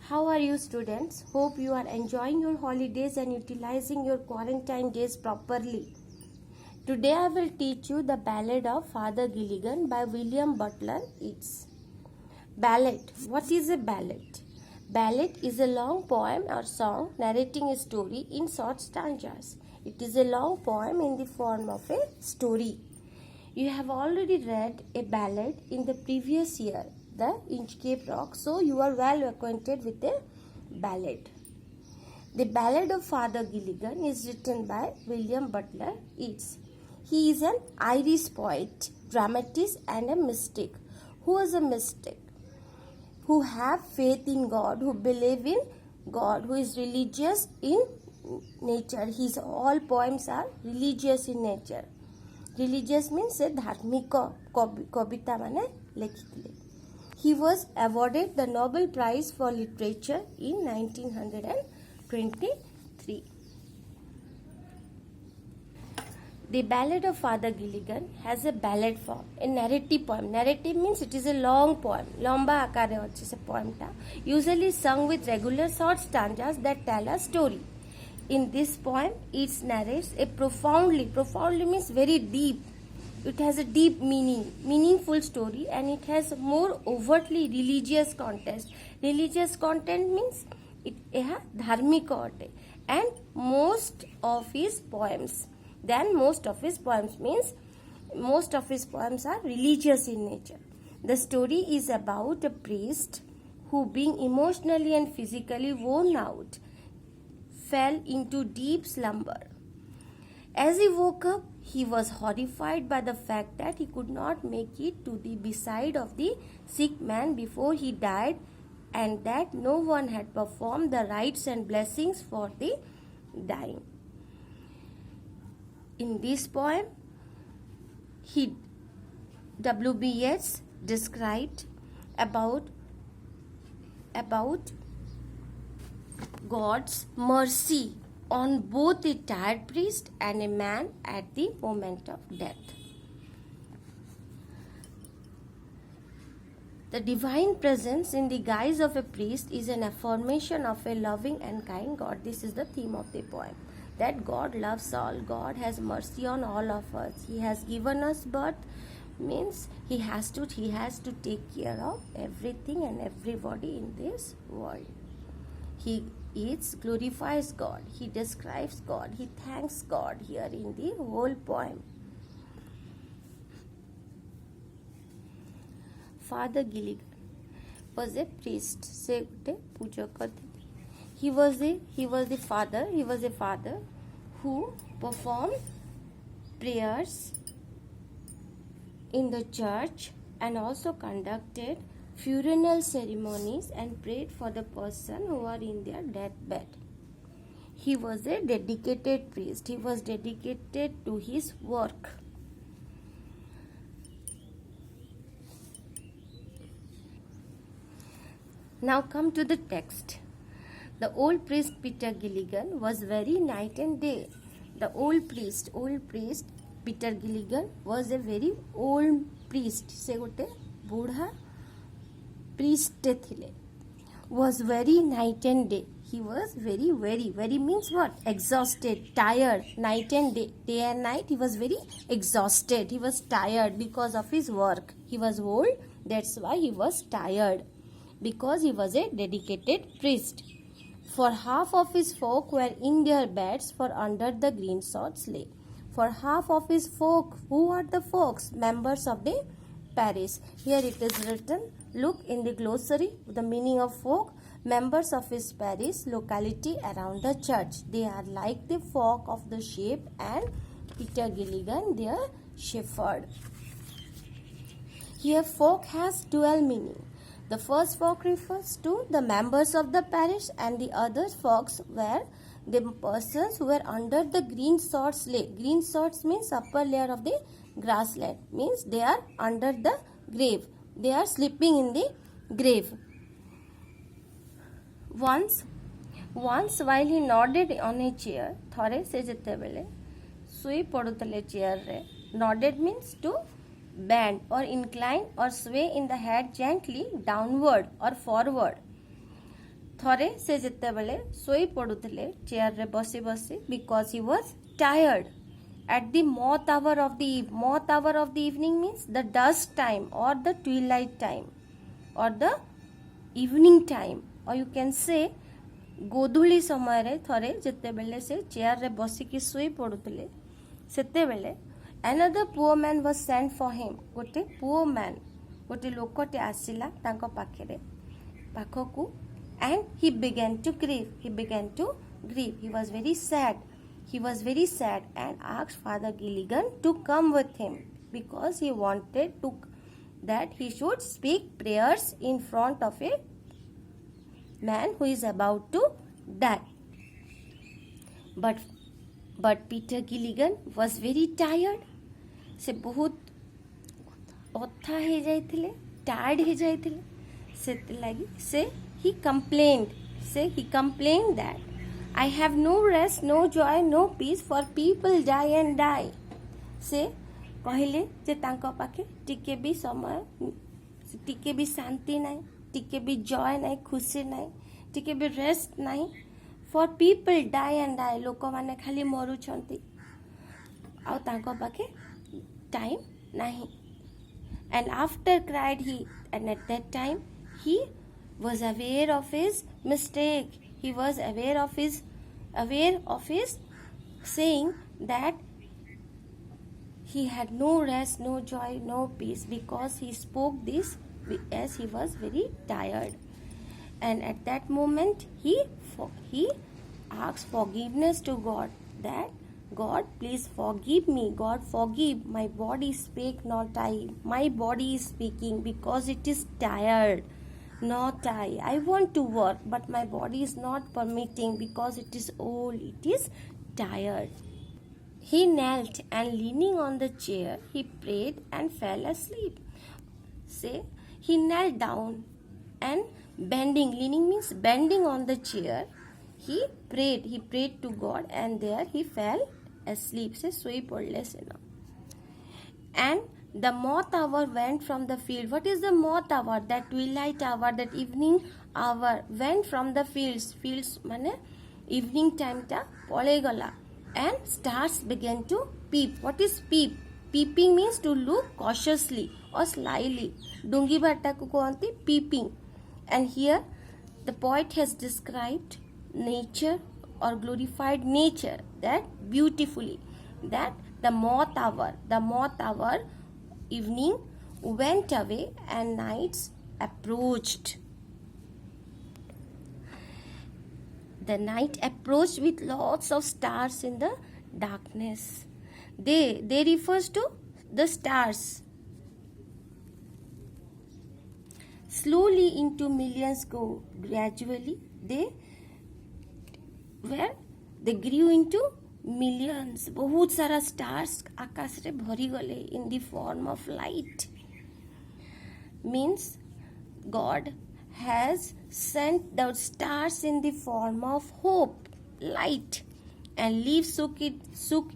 How are you students? Hope you are enjoying your holidays and utilizing your quarantine days properly. Today I will teach you the ballad of Father Gilligan by William Butler Yeats. Ballad. What is a ballad? Ballad is a long poem or song narrating a story in short stanzas. It is a long poem in the form of a story. You have already read a ballad in the previous year, the Inchcape Rock, so you are well acquainted with a ballad. The Ballad of Father Gilligan is written by William Butler Yeats. He is an Irish poet, dramatist and a mystic. Who is a mystic? Who have faith in God, who believe in God, who is religious in nature. His all poems are religious in nature. Religious means a dharmika kobita mane lekhithile. He was awarded the Nobel Prize for Literature in 1923. The Ballad of Father Gilligan has a ballad form, a narrative poem. Narrative means it is a long poem. Lamba akare hoche se poem ta. Usually sung with regular short stanzas that tell a story. In this poem, it narrates a profoundly means very deep. It has a deep meaningful story, and it has more overtly religious context. Religious content means it is dharmik ote, and most of his poems are religious in nature. The story is about a priest who, being emotionally and physically worn out, fell into deep slumber. As he woke up, he was horrified by the fact that he could not make it to the bedside of the sick man before he died, and that no one had performed the rites and blessings for the dying. In this poem, W.B. Yeats described about God's mercy on both a tired priest and a man at the moment of death. The divine presence in the guise of a priest is an affirmation of a loving and kind God. This is the theme of the poem. That God loves all. God has mercy on all of us. He has given us birth, means he has to take care of everything and everybody in this world. Yeats glorifies God. He describes God. He thanks God here in the whole poem. Father Gilligan was a priest. Se gote puja karte. He was a father who performed prayers in the church and also conducted funeral ceremonies and prayed for the person who are in their deathbed. He was a dedicated priest. He was dedicated to his work. Now come to the text. The old priest Peter Gilligan was very night and day. The old priest Peter Gilligan was a very old priest. Se gote budha priest thile. Was very night and day. He was very means what? Exhausted, tired, night and day and night. He was very exhausted. He was tired because of his work. He was old, that's why he was tired, because he was a dedicated priest. For half of his folk were in their beds, for under the green sods lay. For half of his folk, who are the folks? Members of the parish. Here it is written, look in the glossary, the meaning of folk, members of his parish, locality around the church. They are like the flock of the sheep, and Peter Gilligan, their shepherd. Here folk has dual meaning. The first folk refers to the members of the parish, and the other folks were the persons who were under the green sods lay. Green sods means upper layer of the grassland, means they are under the grave. They are sleeping in the grave. Once while he nodded on a chair, thore se jetebele sui podutale chair re. Nodded means to bend or incline or sway in the head gently downward or forward. थरे से जेतेबेले सोई पड़ुथिले chair रे बसी बसी because he was tired at the moth hour of the evening means the dusk time or the twilight time or the evening time or you can say गोधूली समय रे थरे जेतेबेले से चेयर रे बसिकी सोई पड़ुथिले सेतेबेले another poor man was sent for him गोटे poor man गोटे लोकटे आसिला तांको पाखरे पाखकू and he began to grieve he was very sad and asked Father Gilligan to come with him because he wanted to that he should speak prayers in front of a man who is about to die. But Peter Gilligan was very tired. से बहुत अथा हे जाइथिले tired हे जाइथिले से लागि से he complained that I have no rest, no joy, no peace for people die and die. से कहले जे तांको पाखे टिके भी समय टिके भी शांति नहीं टिके भी जॉय नहीं खुशी नहीं टिके भी रेस्ट नहीं for people die and die लोक माने खाली मरुछंती आ तांको पाखे टाइम नहीं and after cried he and at that time he was aware of his mistake. He was aware of his saying that he had no rest, no joy, no peace because he spoke this as he was very tired. And at that moment he asked forgiveness to God that God please forgive me. God forgive my body speak not I. My body is speaking because it is tired. Not I. I want to work, but my body is not permitting because it is old, it is tired. He knelt and leaning on the chair, he prayed and fell asleep. Say, he knelt down and bending, leaning means bending on the chair. He prayed to God and there he fell asleep. Say, soi podle se na. And the moth hour went from the field. What is the moth hour? That twilight hour, that evening hour went from the fields. Fields mane evening time ta pole gala. And stars began to peep. What is peep? Peeping means to look cautiously or slyly. Dungi bhatta ko kahanti peeping. And here the poet has described nature or glorified nature that beautifully. That the moth hour evening went away and nights approached. The night approached with lots of stars in the darkness. They refers to the stars. Slowly into millions go. Gradually they grew into millions. बहुत सारा stars आकाश रे भरी गले in the form of light. Means God has sent the stars in the form of hope, light, and leaves shook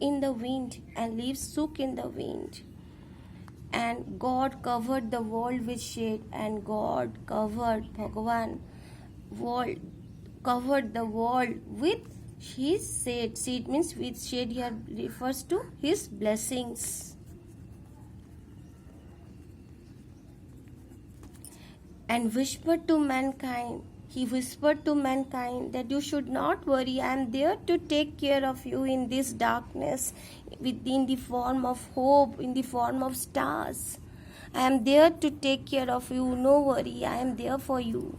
in the wind, and God covered the world with shade, and God covered Bhagavan world covered the world with his shade. Shade means with shade here refers to his blessings. And whispered to mankind, he whispered to mankind that you should not worry, I am there to take care of you in this darkness, in the form of hope, in the form of stars. I am there to take care of you, no worry, I am there for you.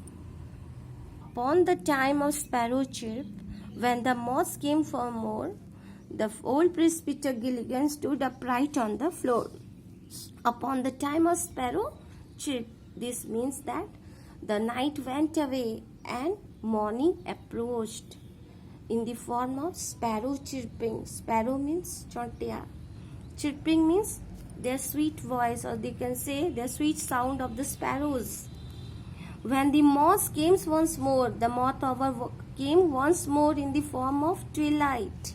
Upon the time of sparrow chirp, when the moths came for more, the old priest Peter Gilligan stood upright on the floor. Upon the time of sparrow chirp, this means that the night went away and morning approached in the form of sparrow chirping. Sparrow means chontia. Chirping means their sweet voice, or they can say their sweet sound of the sparrows. When the moth came once more, the moth hour came once more in the form of twilight.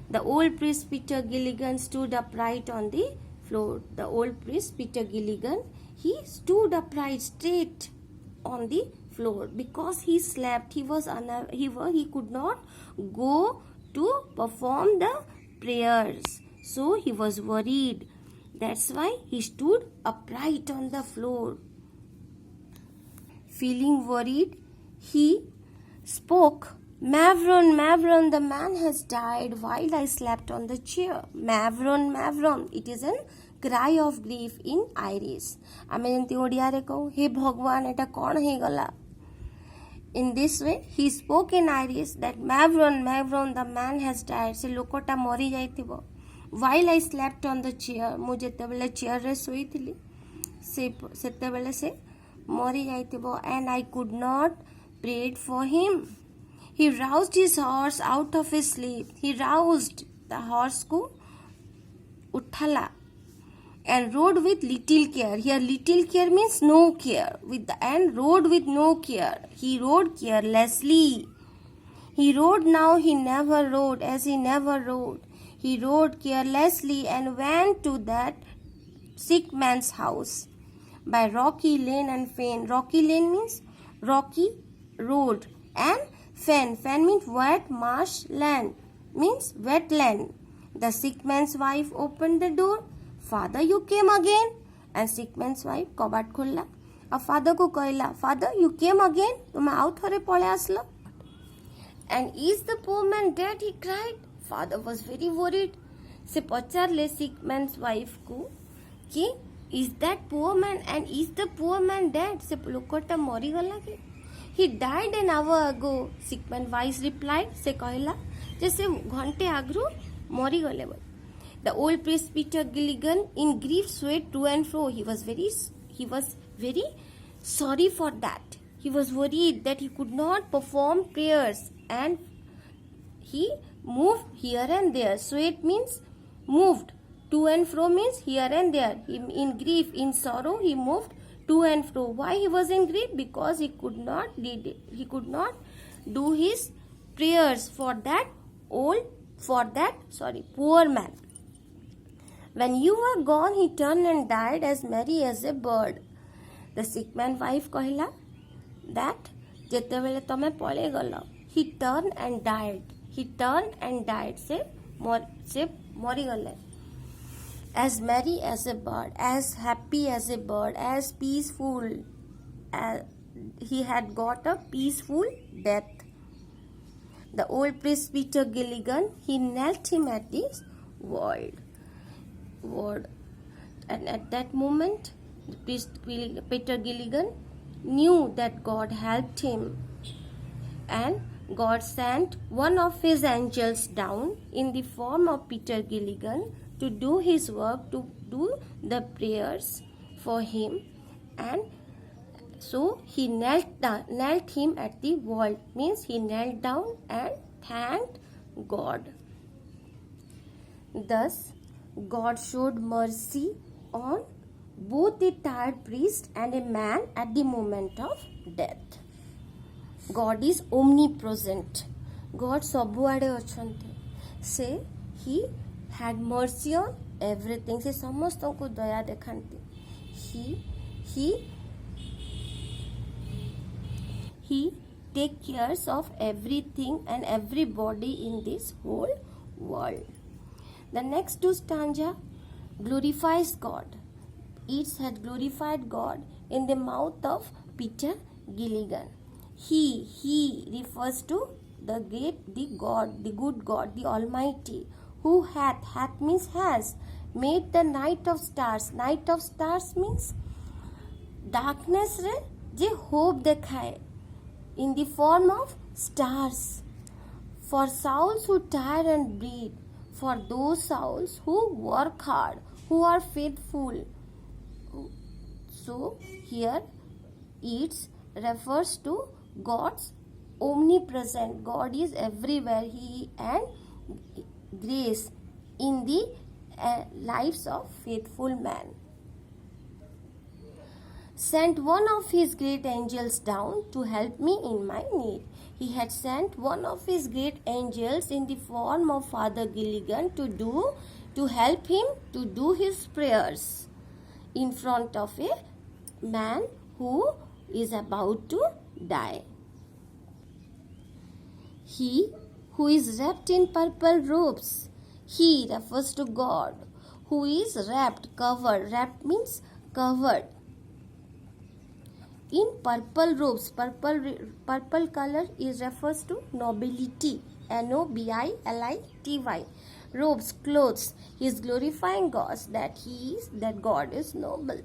The old priest Peter Gilligan stood upright on the floor. The old priest Peter Gilligan, he stood upright straight on the floor because he slept. He could not go to perform the prayers. So he was worried. That's why he stood upright on the floor. Feeling worried, he spoke, "Mavron, Mavron, the man has died while I slept on the chair. Mavron, Mavron." It is a cry of grief in Irish. आमे जेमती ओडिया रे कहू, हे भगवान एटा कौन हे गला. In this way, he spoke in Irish that Mavron, Mavron, the man has died. से लोकटा मरी जाइथिबो. While I slept on the chair, मु जेतेबेले chair रे सोईथिली, सेतेबेले से मरी जाइथिबो, and I could not prayed for him. He roused his horse out of his sleep. He roused the horse को उठाला and rode with little care. Here little care means no care. And rode with no care. He rode carelessly. He rode now, he never rode as he never rode. He rode carelessly and went to that sick man's house by rocky lane and fen. Rocky lane means rocky road, and fen means wet marsh land, means wetland. The sick man's wife opened the door. "Father, you came again?" And sick man's wife कबाट खोलला. अब father को कहला, "Father, you came again? तुम आउ थोड़े पळे आसलो." And is the poor man dead? He cried. Father was very worried. से पचारले sick man's wife को कि is that poor man and is the poor man dead? से लोकटा मरी गला कि? He died an hour ago. Sick man's wife replied. से कहला जे से घंटे आगरू मरी गले बोल. The old priest Peter Gilligan in grief swayed to and fro. He was very sorry for that. He was worried that he could not perform prayers, and he moved here and there. Swayed means moved. To and fro means here and there. In grief, in sorrow, he moved to and fro. Why he was in grief? Because he could not do his prayers for that poor man. When you were gone, he turned and died as merry as a bird. The sick man's wife कहला that जेतेबेले तमे पळे गलो, he turned and died. He turned and died. से मरी गले. As merry as a bird, as happy as a bird, as peaceful. He had got a peaceful death. The old priest Peter Gilligan, he knelt him at his word. And at that moment, the priest Peter Gilligan knew that God helped him, and God sent one of his angels down in the form of Peter Gilligan to do his work, to do the prayers for him. And so he knelt him at the wall, means he knelt down and thanked God. Thus God showed mercy on both a tired priest and a man at the moment of death. God is omnipresent. God ସବୁଆଡେ ଅଛନ୍ତି. से he had mercy on everything. से ସମସ୍ତଙ୍କୁ ଦୟା ଦେଖାନ୍ତି. He take cares of everything and everybody in this whole world. The next two stanza glorifies God. It had glorified God in the mouth of Peter Gilligan. He refers to the good God, the Almighty, who hath means has, made the night of stars. Night of stars means darkness re je hope dekhaye in the form of stars. For souls who tire and bleed, for those souls who work hard, who are faithful. So here it refers to God's omnipresent. God is everywhere. He and grace in the lives of faithful man. Sent one of his great angels down to help me in my need. He had sent one of his great angels in the form of Father Gilligan to help him to do his prayers in front of a man who is about to die. He who is wrapped in purple robes, he refers to God, who is wrapped, covered. Wrapped means covered. In purple robes, purple color is refers to nobility. Nobility. Robes, clothes. He is glorifying God that God is noble.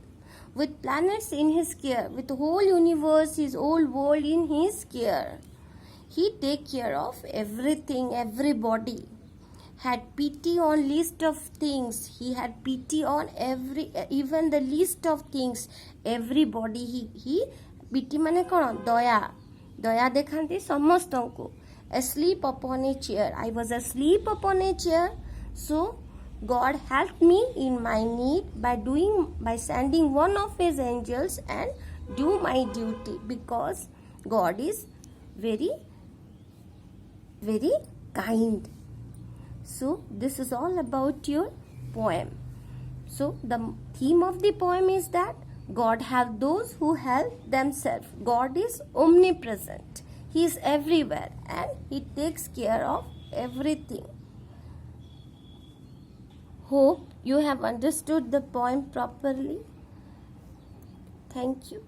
With planets in his care, with the whole universe, his whole world in his care. He take care of everything, everybody. Had pity on least of things. He had pity on even the least of things. Everybody. He pity mane kon? Daya. Daya dekhanti samastonku. Asleep upon a chair. I was asleep upon a chair. So God helped me in my need by sending one of his angels and do my duty, because God is very, very kind. So this is all about your poem. So the theme of the poem is that God have those who help themselves. God is omnipresent. He is everywhere and he takes care of everything. Hope you have understood the poem properly. Thank you.